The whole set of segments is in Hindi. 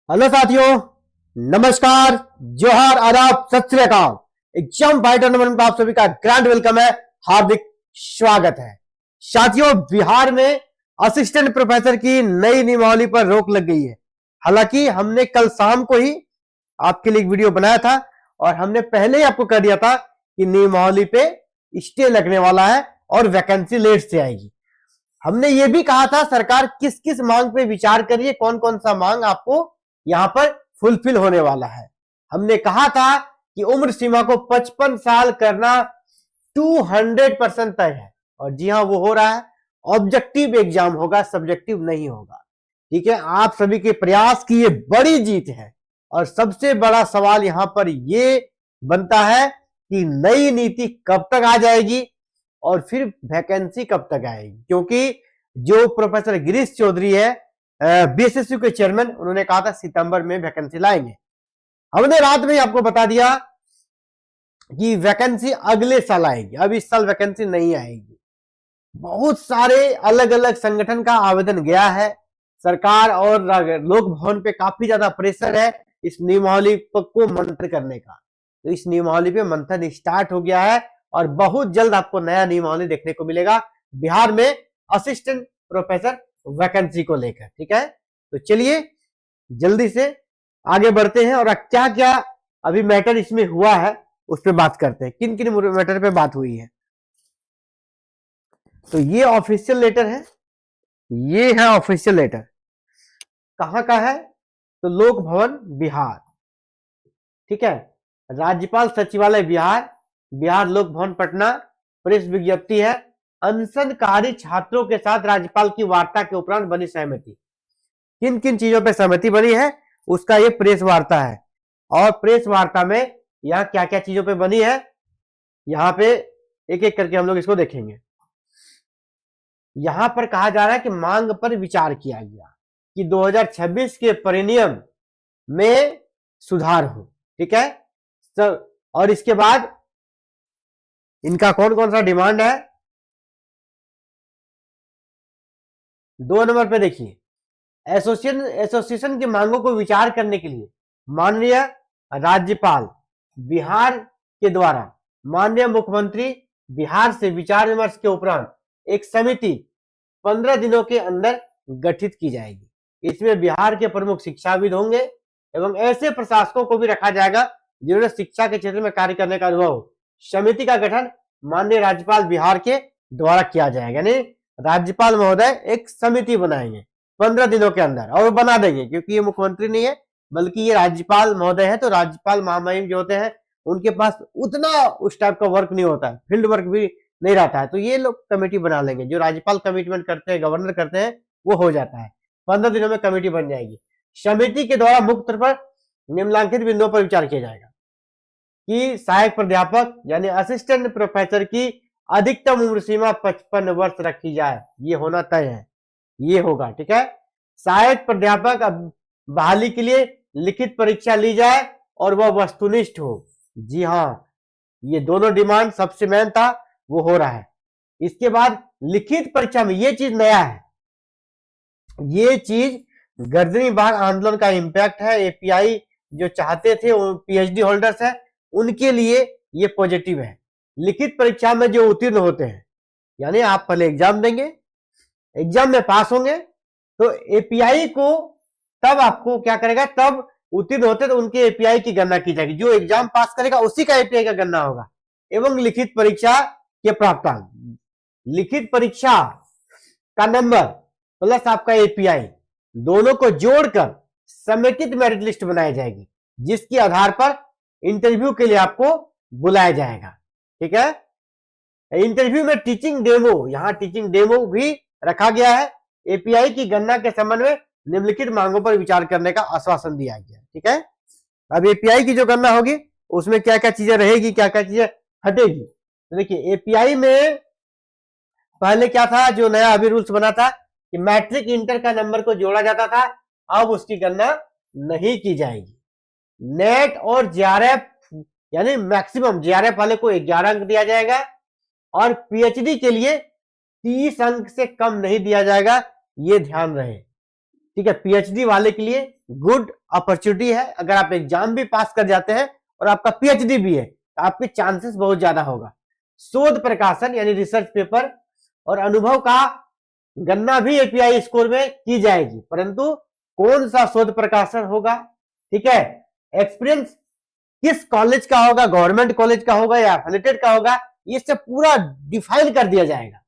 हेलो साथियों, नमस्कार, जोहार, आदाब, सत श्री अकाल। एग्जाम फाइटर नंबर आप सभी का ग्रैंड वेलकम है, हार्दिक स्वागत है। साथियों, बिहार में असिस्टेंट प्रोफेसर की नई नियमावली पर रोक लग गई है। हालांकि हमने कल शाम को ही आपके लिए एक वीडियो बनाया था और हमने पहले ही आपको कह दिया था कि नियमावली पे स्टे लगने वाला है और वैकेंसी लेट से आएगी। हमने ये भी कहा था सरकार किस किस मांग पे विचार करिए, कौन कौन सा मांग आपको यहां पर फुलफिल होने वाला है। हमने कहा था कि उम्र सीमा को 55 साल करना 200% तय है और जी हां, वो हो रहा है। ऑब्जेक्टिव एग्जाम होगा, सब्जेक्टिव नहीं होगा। ठीक है, आप सभी के प्रयास की ये बड़ी जीत है और सबसे बड़ा सवाल यहां पर ये बनता है कि नई नीति कब तक आ जाएगी और फिर वैकेंसी कब तक आएगी। क्योंकि जो प्रोफेसर गिरीश चौधरी है, बीएसएसयू के चेयरमैन, उन्होंने कहा था सितंबर में वैकेंसी लाएंगे। हमने रात में आपको बता दिया कि वैकेंसी अगले साल आएगी, अब इस साल वैकेंसी नहीं आएगी। बहुत सारे अलग अलग संगठन का आवेदन गया है, सरकार और लोक भवन पे काफी ज्यादा प्रेशर है इस नियमावली को मंथन करने का। तो इस नियमावली पे मंथन स्टार्ट हो गया है और बहुत जल्द आपको नया नियमावली देखने को मिलेगा बिहार में असिस्टेंट प्रोफेसर वैकेंसी को लेकर। ठीक है, तो चलिए जल्दी से आगे बढ़ते हैं और क्या क्या अभी मैटर इसमें हुआ है उस पर बात करते हैं। किन किन मैटर पे बात हुई है। तो ये ऑफिशियल लेटर है, ये है ऑफिशियल लेटर। कहां का है? तो लोक भवन बिहार। ठीक है, राज्यपाल सचिवालय बिहार, बिहार लोक भवन पटना। प्रेस विज्ञप्ति है, अनशनकारी छात्रों के साथ राज्यपाल की वार्ता के उपरांत बनी सहमति। किन किन चीजों पे सहमति बनी है उसका ये प्रेस वार्ता है। और प्रेस वार्ता में यहां क्या क्या चीजों पे बनी है, यहां पे एक एक करके हम लोग इसको देखेंगे। यहां पर कहा जा रहा है कि मांग पर विचार किया गया कि 2026 के परिनियम में सुधार हो। ठीक है, और इसके बाद इनका कौन कौन सा डिमांड है, 2 नंबर पे देखिए। एसोसिएशन की मांगों को विचार करने के लिए माननीय राज्यपाल बिहार के द्वारा माननीय मुख्यमंत्री बिहार से विचार विमर्श के उपरांत एक समिति 15 दिनों के अंदर गठित की जाएगी। इसमें बिहार के प्रमुख शिक्षाविद होंगे एवं ऐसे प्रशासकों को भी रखा जाएगा जिन्होंने शिक्षा के क्षेत्र में कार्य करने का अनुभव हो। समिति का गठन माननीय राज्यपाल बिहार के द्वारा किया जाएगा, यानी राज्यपाल महोदय एक समिति बनाएंगे 15 दिनों के अंदर, और बना देंगे क्योंकि ये मुख्यमंत्री नहीं है बल्कि ये राज्यपाल महोदय है। तो राज्यपाल महामहिम जो होते हैं उनके पास उतना उस टाइप का वर्क नहीं होता है, फील्ड वर्क भी नहीं रहता है। तो ये लोग कमेटी बना लेंगे, जो राज्यपाल कमिटमेंट करते हैं, गवर्नर करते हैं, वो हो जाता है। 15 दिनों में कमेटी बन जाएगी। समिति के द्वारा मुख्य तौर पर निम्नलिखित बिंदुओं पर विचार किया जाएगा कि सहायक प्राध्यापक यानी असिस्टेंट प्रोफेसर की अधिकतम उम्र सीमा 55 वर्ष रखी जाए, ये होना तय है, ये होगा। ठीक है, सहायक प्राध्यापक अब बहाली के लिए लिखित परीक्षा ली जाए और वह वस्तुनिष्ठ हो। जी हाँ, ये दोनों डिमांड सबसे मेन था, वो हो रहा है। इसके बाद लिखित परीक्षा में ये चीज नया है, ये चीज गर्दनी बाग आंदोलन का इंपैक्ट है। एपीआई जो चाहते थे पीएचडी होल्डर्स है उनके लिए ये पॉजिटिव है। लिखित परीक्षा में जो उत्तीर्ण होते हैं, यानी आप पहले एग्जाम देंगे, एग्जाम में पास होंगे तो एपीआई को तब आपको क्या करेगा, तब उत्तीर्ण होते तो उनके एपीआई की गणना की जाएगी। जो एग्जाम पास करेगा उसी का एपीआई का गणना होगा। एवं लिखित परीक्षा के प्राप्तांक, लिखित परीक्षा का नंबर प्लस आपका एपीआई, दोनों को जोड़कर समेकित मेरिट लिस्ट बनाई जाएगी, जिसके आधार पर इंटरव्यू के लिए आपको बुलाया जाएगा। ठीक है, इंटरव्यू में टीचिंग डेमो, यहां टीचिंग डेमो भी रखा गया है। एपीआई की गणना के संबंध में निम्नलिखित मांगों पर विचार करने का आश्वासन दिया गया। ठीक है, अब एपीआई की जो गणना होगी उसमें क्या क्या चीजें रहेगी, क्या क्या चीजें हटेगी। तो देखिए, एपीआई में पहले क्या था, जो नया अभी रूल्स बना था कि मैट्रिक इंटर का नंबर को जोड़ा जाता था, अब उसकी गणना नहीं की जाएगी। नेट और जेआरएफ यानी मैक्सिमम जेआरएफ वाले को 11 अंक दिया जाएगा और पीएचडी के लिए 30 अंक से कम नहीं दिया जाएगा, ये ध्यान रहे। ठीक है, पीएचडी वाले के लिए गुड अपॉर्चुनिटी है। अगर आप एग्जाम भी पास कर जाते हैं और आपका पीएचडी भी है तो आपके चांसेस बहुत ज्यादा होगा। शोध प्रकाशन यानी रिसर्च पेपर और अनुभव का गणना भी एपीआई स्कोर में की जाएगी, परंतु कौन सा शोध प्रकाशन होगा, ठीक है, एक्सपीरियंस किस कॉलेज का होगा, गवर्नमेंट कॉलेज का होगा या एफिलिएटेड का होगा, ये सब पूरा डिफाइन कर दिया जाएगा,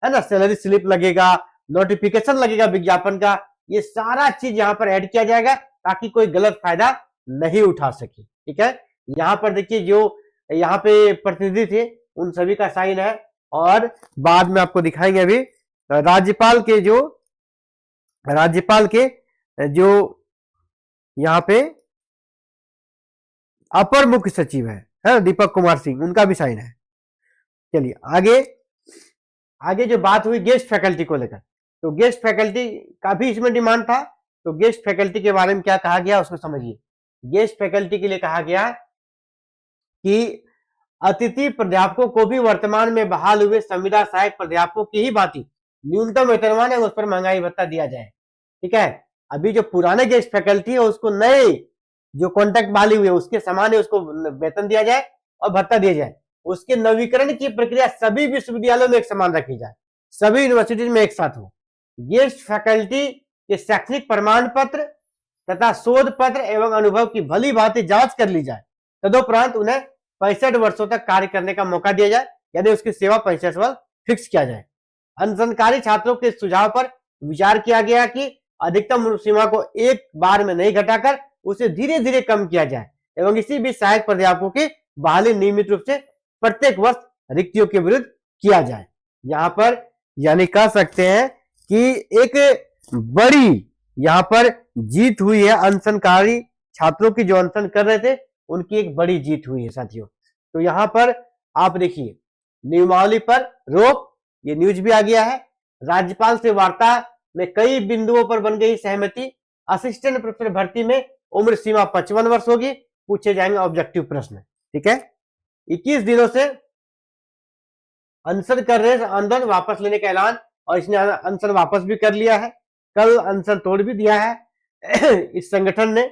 है ना। सैलरी स्लिप लगेगा, नोटिफिकेशन लगेगा विज्ञापन का, ये सारा चीज यहाँ पर ऐड किया जाएगा ताकि कोई गलत फायदा नहीं उठा सके, ठीक है। यहाँ पर देखिए जो यहाँ पे प्रतिनिधि थे उन सभी का साइन है, और बाद में आपको दिखाएंगे अभी राज्यपाल के जो यहाँ पे अपर मुख्य सचिव है दीपक कुमार सिंह, उनका भी साइन है। चलिए आगे जो बात हुई गेस्ट फैकल्टी को लेकर, तो गेस्ट फैकल्टी का भी इसमें डिमांड था। तो गेस्ट फैकल्टी के बारे में क्या कहा गया उसको समझिए। गेस्ट फैकल्टी के लिए कहा गया कि अतिथि प्राध्यापकों को भी वर्तमान में बहाल हुए संविदा सहायक प्राध्यापकों की ही भांति न्यूनतम वेतनमान है उस पर महंगाई भत्ता दिया जाए, ठीक है। अभी जो पुराने गेस्ट फैकल्टी है उसको नए जो कॉन्ट्रैक्ट बहाली हुई है उसके समान है, उसको वेतन दिया जाए और भत्ता दिया जाए। उसके नवीकरण की प्रक्रिया सभी विश्वविद्यालयों में एक समान रखी जाए, सभी यूनिवर्सिटीज में एक साथ हो। गेस्ट फैकल्टी के शैक्षणिक प्रमाण पत्र तथा शोध पत्र एवं अनुभव की भली भांति जांच कर ली जाए, तदुपरांत उन्हें 65 वर्षों तक कार्य करने का मौका दिया जाए, यानी उसकी सेवा 65 वर्ष फिक्स किया जाए। अनशनकारी छात्रों के सुझाव पर विचार किया गया कि अधिकतम उम्र सीमा को एक बार में नहीं घटाकर उसे धीरे धीरे कम किया जाए एवं इसी बीच सहायक प्राध्यापकों की बहाली नियमित रूप से प्रत्येक वर्ष रिक्तियों के विरुद्ध किया जाए। यहाँ पर यानी कह सकते हैं कि एक बड़ी यहाँ पर जीत हुई है, अनशनकारी छात्रों की जो अनशन कर रहे थे उनकी एक बड़ी जीत हुई है साथियों। तो यहाँ पर आप देखिए नियमावली पर रोक, ये न्यूज भी आ गया है। राज्यपाल से वार्ता में कई बिंदुओं पर बन गई सहमति। असिस्टेंट प्रोफेसर भर्ती में उम्र सीमा 55 वर्ष होगी, पूछे जाएंगे ऑब्जेक्टिव प्रश्न, ठीक है। 21 दिनों से अनशन कर रहे आंदोलन वापस लेने का ऐलान, और इसने अनशन वापस भी कर लिया है, कल अनशन तोड़ भी दिया है। इस संगठन ने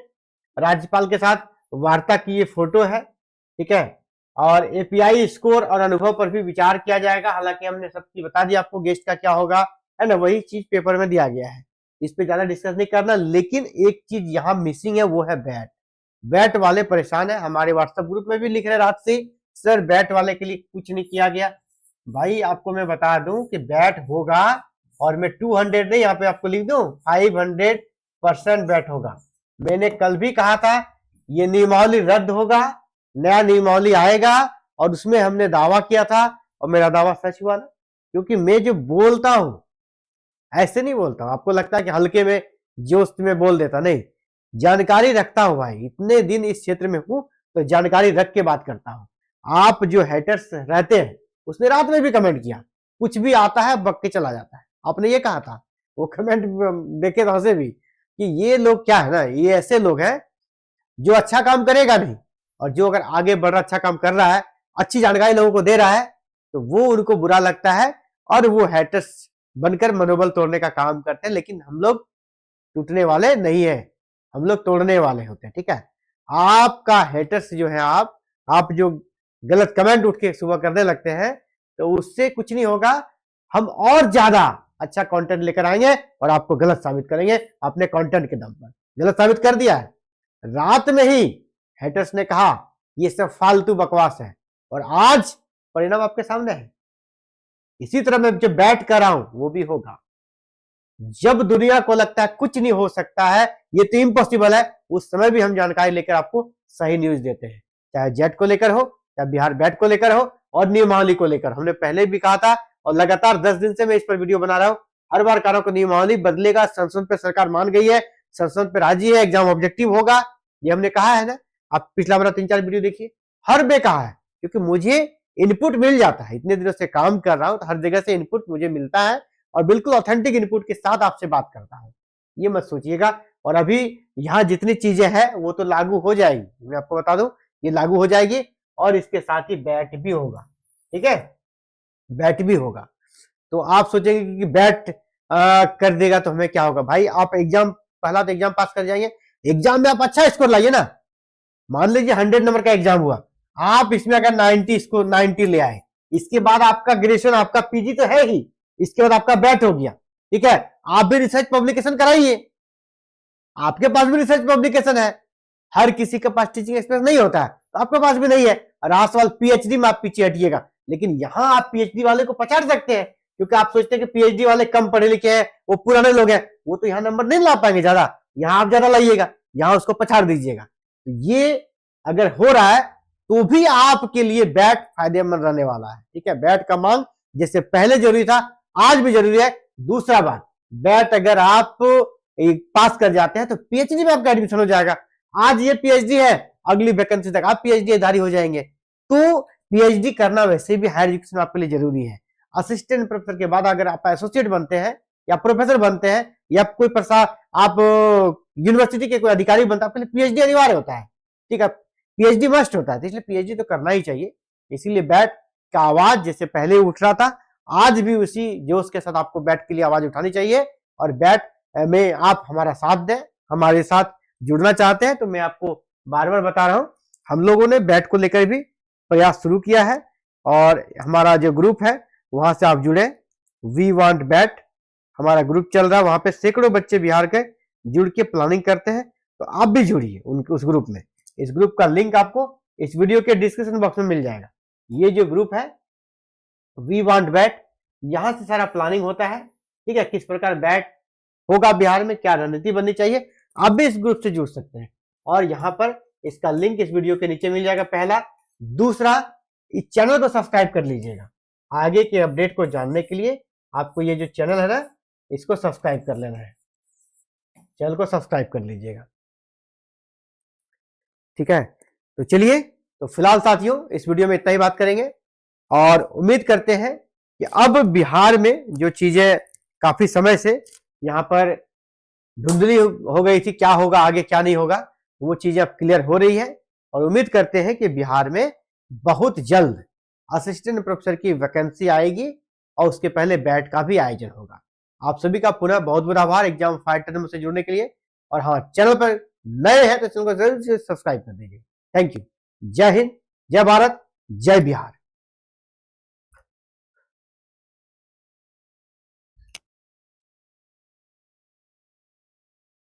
राज्यपाल के साथ वार्ता की, ये फोटो है, ठीक है। और एपीआई स्कोर और अनुभव पर भी विचार किया जाएगा। हालांकि हमने सब चीज बता दिया आपको, गेस्ट का क्या होगा, है ना, वही चीज पेपर में दिया गया है, इस पे ज्यादा डिस्कस नहीं करना। लेकिन एक चीज यहाँ मिसिंग है, वो है बैट। बैट वाले परेशान है, हमारे व्हाट्सएप ग्रुप में भी लिख रहे रात से, सर बैट वाले के लिए कुछ नहीं किया गया। भाई आपको मैं बता दूं कि बैट होगा, और मैं 200 नहीं, यहाँ पे आपको लिख दूं 500% बैट होगा। मैंने कल भी कहा था ये नियमावली रद्द होगा, नया नियमावली आएगा, और उसमें हमने दावा किया था और मेरा दावा सच हुआ ना, क्योंकि मैं जो बोलता हूं ऐसे नहीं बोलता हूं। आपको लगता है कि हल्के में जोश में बोल देता, नहीं, जानकारी रखता हूं भाई, इतने दिन इस क्षेत्र में हूं तो जानकारी रख के बात करता हूं। आप जो हेटर्स रहते हैं, उसने रात में भी कमेंट किया, कुछ भी आता है बक के चला जाता है, आपने ये कहा था, वो कमेंट देखे तो हंसे भी कि ये लोग क्या है ना, ये ऐसे लोग हैं जो अच्छा काम करेगा नहीं, और जो अगर आगे बढ़ रहा अच्छा काम कर रहा है, अच्छी जानकारी लोगों को दे रहा है, तो वो उनको बुरा लगता है और वो हेटर्स बनकर मनोबल तोड़ने का काम करते हैं। लेकिन हम लोग टूटने वाले नहीं है, हम लोग तोड़ने वाले होते हैं, ठीक है। आपका हेटर्स जो है, आप जो गलत कमेंट उठ के सुबह करने लगते हैं, तो उससे कुछ नहीं होगा। हम और ज्यादा अच्छा कंटेंट लेकर आएंगे और आपको गलत साबित करेंगे अपने कंटेंट के दम पर। गलत साबित कर दिया है, रात में ही हेटर्स ने कहा ये सब फालतू बकवास है, और आज परिणाम आपके सामने है। इसी तरह मैं जो बैट कर रहा हूं वो भी होगा। जब दुनिया को लगता है कुछ नहीं हो सकता है, ये तो इम्पॉसिबल है, उस समय भी हम जानकारी लेकर आपको सही न्यूज देते हैं, चाहे जेट को लेकर हो, चाहे बिहार बैट को लेकर हो, और नियमावली को लेकर। हमने पहले भी कहा था और लगातार 10 दिन से मैं इस पर वीडियो बना रहा हूं, हर बार कह रहा हूं कि नियमावली बदलेगा, संसद पे सरकार मान गई है, संसद पे राजी है, एग्जाम ऑब्जेक्टिव होगा, ये हमने कहा है ना। आप पिछला मेरा 3-4 वीडियो देखिए, हर में कहा है, क्योंकि मुझे इनपुट मिल जाता है, इतने दिनों से काम कर रहा हूं तो हर जगह से इनपुट मुझे मिलता है, और बिल्कुल ऑथेंटिक इनपुट के साथ आपसे बात करता हूं, ये मत सोचिएगा। और अभी यहाँ जितनी चीजें हैं वो तो लागू हो जाएगी, मैं आपको बता दूं ये लागू हो जाएगी, और इसके साथ ही बैट भी होगा, ठीक है, बैट भी होगा। तो आप सोचेंगे कि बैट कर देगा तो हमें क्या होगा। भाई आप एग्जाम, पहला तो एग्जाम पास कर जाएंगे, एग्जाम में आप अच्छा स्कोर लाइए ना। मान लीजिए 100 नंबर का एग्जाम हुआ, आप इसमें अगर 90 स्कोर 90 ले आए, इसके बाद आपका ग्रेजुएशन, आपका पीजी तो है ही, इसके बाद आपका बैट हो गया, ठीक है। आप भी रिसर्च पब्लिकेशन कराइए, आपके पास भी रिसर्च पब्लिकेशन है। हर किसी के पास टीचिंग एक्सपीरियंस नहीं होता है, तो आपके पास भी नहीं है। रहा सवाल पीएचडी में, आप पीछे हटिएगा, लेकिन यहां आप पीएचडी वाले को पछाड़ सकते हैं, क्योंकि आप सोचते हैं कि पीएचडी वाले कम पढ़े लिखे हैं, वो पुराने लोग हैं, वो तो यहां नंबर नहीं ला पाएंगे ज्यादा, यहां आप ज्यादा लाइएगा, यहां उसको पछाड़ दीजिएगा। तो ये अगर हो रहा है तो भी आपके लिए बैट फायदेमंद रहने वाला है, ठीक है। बैट का मांग जैसे पहले जरूरी था, आज भी जरूरी है। दूसरा बात, बैट अगर आप पास कर जाते हैं तो पीएचडी में आपका एडमिशन हो जाएगा। आज ये पीएचडी है, अगली वैकेंसी तक आप पीएचडी धारी हो जाएंगे। तो पीएचडी करना वैसे भी हायर एजुकेशन आपके लिए जरूरी है। असिस्टेंट प्रोफेसर के बाद अगर आप एसोसिएट बनते हैं या प्रोफेसर बनते हैं या कोई आप यूनिवर्सिटी के कोई अधिकारी बनते हैं, आपके लिए पीएचडी अनिवार्य होता है, ठीक है। पीएचडी मस्ट होता है, तो इसलिए पीएचडी तो करना ही चाहिए। इसीलिए बैट का आवाज जैसे पहले उठ रहा था, आज भी उसी जोश के साथ आपको बैट के लिए आवाज उठानी चाहिए। और बैट में आप हमारा साथ दें, हमारे साथ जुड़ना चाहते हैं तो मैं आपको बार बार बता रहा हूं, हम लोगों ने बैट को लेकर भी प्रयास शुरू किया है, और हमारा जो ग्रुप है वहां से आप जुड़े, वी वांट बैट हमारा ग्रुप चल रहा है, वहां पे सैकड़ों बच्चे बिहार के जुड़ के प्लानिंग करते हैं, तो आप भी जुड़िए उस ग्रुप में। इस ग्रुप का लिंक आपको इस वीडियो के डिस्क्रिप्शन बॉक्स में मिल जाएगा। ये जो ग्रुप है वी वांट बैट, यहां से सारा प्लानिंग होता है, ठीक है। किस प्रकार बैट होगा बिहार में, क्या रणनीति बननी चाहिए, आप भी इस ग्रुप से जुड़ सकते हैं। और यहां पर इसका लिंक इस वीडियो के नीचे मिल जाएगा, पहला। दूसरा, इस चैनल को सब्सक्राइब कर लीजिएगा। आगे के अपडेट को जानने के लिए आपको ये जो चैनल है ना, इसको सब्सक्राइब कर लेना है, चैनल को सब्सक्राइब कर लीजिएगा, ठीक है। तो चलिए, तो फिलहाल साथियों इस वीडियो में इतना ही बात करेंगे, और उम्मीद करते हैं कि अब बिहार में जो चीजें काफी समय से यहाँ पर धुंधली हो गई थी, क्या होगा आगे क्या नहीं होगा, वो चीजें अब क्लियर हो रही है। और उम्मीद करते हैं कि बिहार में बहुत जल्द असिस्टेंट प्रोफेसर की वैकेंसी आएगी, और उसके पहले बैट का भी आयोजन होगा। आप सभी का पुनः बहुत बहुत आभार एग्जाम फाइटर से जुड़ने के लिए। और हाँ, चैनल पर नए हैं तो चैनल को जरूर से सब्सक्राइब कर दीजिए। Thank you. जय हिंद, जय भारत, जय बिहार।